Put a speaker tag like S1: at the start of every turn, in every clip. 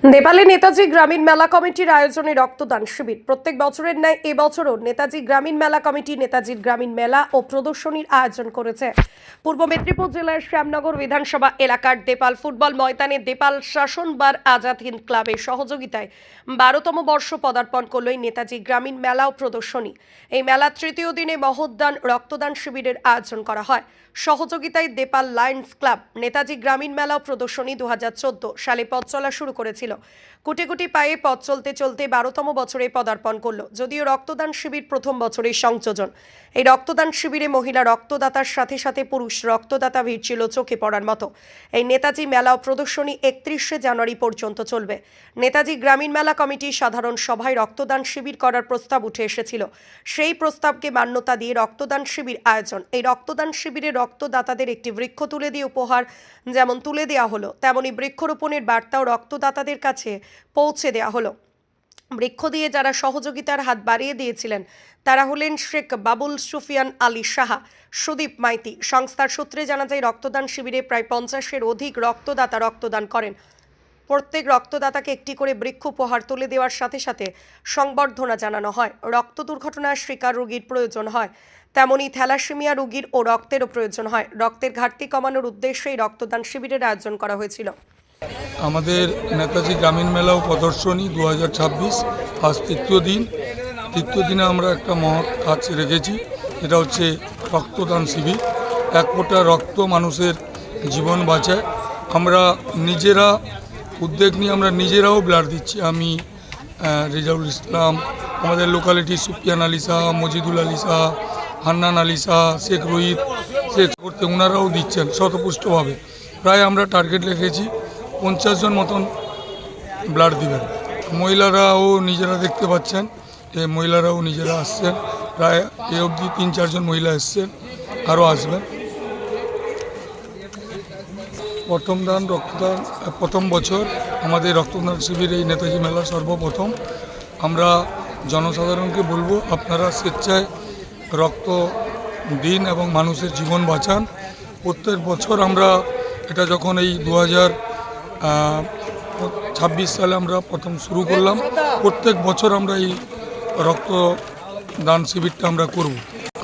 S1: নেপালে নেতাজি গ্রামীণ মেলা কমিটির আয়োজনে রক্তদান শিবির। প্রত্যেক বছরের ন্যায় এবছরও নেতাজি গ্রামীণ মেলা কমিটি নেতাজির গ্রামীণ মেলা ও প্রদর্শনীর আয়োজন করেছে। পূর্ব মেদিনীপুর জেলার শ্যামনগর বিধানসভা এলাকার দেপাল ফুটবল ময়দানে দেপাল শাসনবার আজাদ হিন্দ ক্লাবের সহযোগিতায় 12তম বর্ষ পদার্পণ করল এই নেতাজি গ্রামীণ মেলা ও প্রদর্শনী। এই মেলার তৃতীয় দিনে মহোদ্যান রক্তদান শিবিরের আয়োজন করা হয়। সহযোগিতায় দেপাল লায়ন্স ক্লাব নেতাজি গ্রামীণ মেলা ও প্রদর্শনী 2014 সালে পথ চলা শুরু করেছিল। কোটি কোটি পায়ে পথ চলতে চলতে 12তম বছরে পদার্পণ করলো। যদিও রক্তদান শিবির প্রথম বছরের সংযোজন, এই রক্তদান শিবিরে মহিলা রক্তদাতার সাথে সাথে পুরুষ রক্তদাতা ভিড় ছিল চোখে পড়ার মতো। এই নেতাজি মেলা ও প্রদর্শনী 31শে জানুয়ারি পর্যন্ত চলবে। নেতাজি গ্রামীণ মেলা কমিটির সাধারণ সভায় রক্তদান শিবির করার প্রস্তাব উঠে এসেছিল। সেই প্রস্তাবকে মান্যতা দিয়ে রক্তদান শিবির আয়োজন। এই রক্তদান শিবিরে রক্তদাতাদের একটি বৃক্ষ তুলে দিয়ে উপহার যেমন তুলে দেওয়া হলো, তেমনি বৃক্ষরোপণের বার্তাও রক্তদাতাদের কাছে পৌঁছে দেওয়া হলো। বৃক্ষ দিয়ে যারা সহযোগিতার হাত বাড়িয়ে দিয়েছিলেন তারা হলেন শেখ বাবুল সুফিয়ান আলী সাহা, সুদীপ মাইতি। সংস্থার সূত্রে জানা যায় রক্তদান শিবিরে প্রায় 50-এর অধিক রক্তদাতা রক্তদান করেন। প্রত্যেক রক্তদাতাকে একটি করে বৃক্ষ উপহার তুলে দেওয়ার সাথে সাথে সংবর্ধনা জানানো হয়। রক্ত দুর্ঘটনার শিকার রোগীর প্রয়োজন হয়, তেমনি থ্যালাসেমিয়া রোগীর ও রক্তেরও প্রয়োজন হয়। রক্তের ঘাটতি কমানোর উদ্দেশ্যে এই রক্তদান শিবিরের আয়োজন করা হয়েছিল।
S2: আমাদের নেতাজি গ্রামীণ মেলা ও প্রদর্শনী 2026 আজ তৃতীয় দিনে আমরা একটা মহৎ কাজ রেখেছি। এটা হচ্ছে রক্তদান শিবির। এক ফোঁটা রক্ত মানুষের জীবন বাঁচায়। আমরা নিজেরা উদ্যোগ নিয়ে আমরা নিজেরাও ব্লাড দিচ্ছি। আমি রেজাউল ইসলাম, আমাদের লোকালিটি সুফিয়ান আলী শাহ, মজিদুল আলী শাহ, হান্নান আলী শাহ, শেখ রোহিত শেখ করতে ওনারাও দিচ্ছেন শতপুষ্টভাবে। প্রায় আমরা টার্গেট রেখেছি 50 জন মতন ব্লাড দিবেন। মহিলারাও নিজেরা দেখতে পাচ্ছেন, মহিলারাও নিজেরা আসছেন। প্রায় এ অবধি 3-4 জন মহিলা এসছেন, আরও আসবেন। প্রথম বছর আমাদের রক্তদান শিবির এই নেতাজি মেলা সর্বপ্রথম। আমরা জনসাধারণকে বলবো আপনারা স্বেচ্ছায় রক্ত দিন এবং মানুষের জীবন বাঁচান। প্রত্যেক বছর আমরা এটা যখন এই 2026 সালে আমরা প্রথম শুরু করলাম, প্রত্যেক বছর আমরা এই রক্তদান শিবিরটা আমরা করব।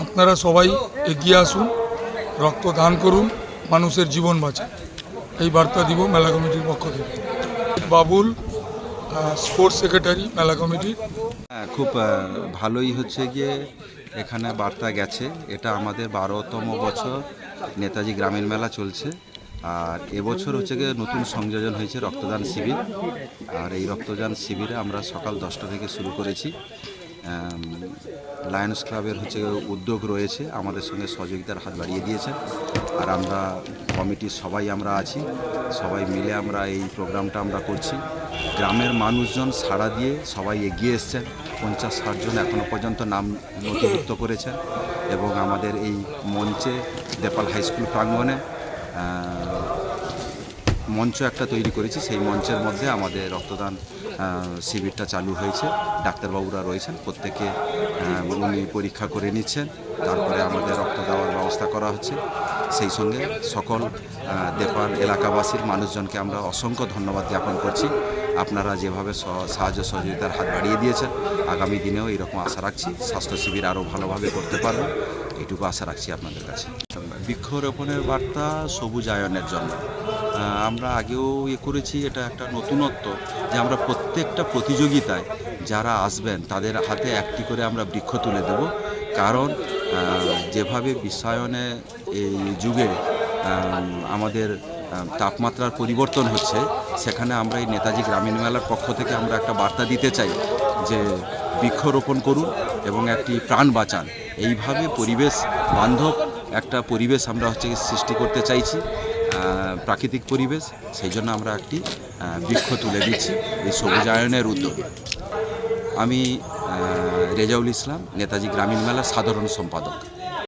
S2: আপনারা সবাই এগিয়ে আসুন, রক্তদান করুন, মানুষের জীবন বাঁচান, এই বার্তা দিব মেলা কমিটির পক্ষ থেকে। বাবুল, স্পোর্টস সেক্রেটারি মেলা কমিটির।
S3: খুব ভালোই হচ্ছে গিয়ে এখানে বার্তা গেছে। এটা আমাদের 12তম বছর নেতাজি গ্রামীণ মেলা চলছে। আর এবছর হচ্ছে গিয়ে নতুন সংযোজন হয়েছে রক্তদান শিবির। আর এই রক্তদান শিবিরে আমরা সকাল 10টা থেকে শুরু করেছি। লায়ন্স ক্লাবের হচ্ছে উদ্যোগ রয়েছে, আমাদের সঙ্গে সহযোগিতার হাত বাড়িয়ে দিয়েছে। আর আমরা কমিটির সবাই আমরা আছি, সবাই মিলে আমরা এই প্রোগ্রামটা আমরা করছি। গ্রামের মানুষজন সাড়া দিয়ে সবাই এগিয়ে এসছেন। 50-60 জন এখনও পর্যন্ত নাম নথিভুক্ত করেছেন। এবং আমাদের এই মঞ্চে দেপাল হাই স্কুল প্রাঙ্গণে মঞ্চ একটা তৈরি করেছি। সেই মঞ্চের মধ্যে আমাদের রক্তদান শিবিরটা চালু হয়েছে। ডাক্তারবাবুরা রয়েছেন, প্রত্যেকে উনি পরীক্ষা করে নিচ্ছেন, তারপরে আমাদের রক্ত দেওয়ার ব্যবস্থা করা হচ্ছে। সেই সঙ্গে সকল দেপাল এলাকাবাসীর মানুষজনকে আমরা অসংখ্য ধন্যবাদ জ্ঞাপন করছি। আপনারা যেভাবে সাহায্য সহযোগিতার হাত বাড়িয়ে দিয়েছেন, আগামী দিনেও এইরকম আশা রাখছি স্বাস্থ্য শিবির আরও ভালোভাবে করতে পারবেন, এইটুকু আশা রাখছি আপনাদের কাছে। বৃক্ষরোপণের বার্তা সবুজায়নের জন্য আমরা আগেও করেছি। এটা একটা নতুনত্ব যে আমরা প্রত্যেকটা প্রতিযোগিতায় যারা আসবেন তাদের হাতে একটি করে আমরা বৃক্ষ তুলে দেব। কারণ যেভাবে বিশ্বায়নে এই যুগে আমাদের তাপমাত্রার পরিবর্তন হচ্ছে, সেখানে আমরা এই নেতাজি গ্রামীণ মেলার পক্ষ থেকে আমরা একটা বার্তা দিতে চাই যে বৃক্ষরোপণ করুন এবং একটি প্রাণ বাঁচান। এইভাবে পরিবেশ বান্ধব একটা পরিবেশ আমরা সৃষ্টি করতে চাইছি, প্রাকৃতিক পরিবেশ। সেই জন্য আমরা একটি বৃক্ষ তুলে দিচ্ছি এই সবুজায়নের উদ্যোগে। আমি রেজাউল ইসলাম, নেতাজি গ্রামীণ মেলার সাধারণ সম্পাদক।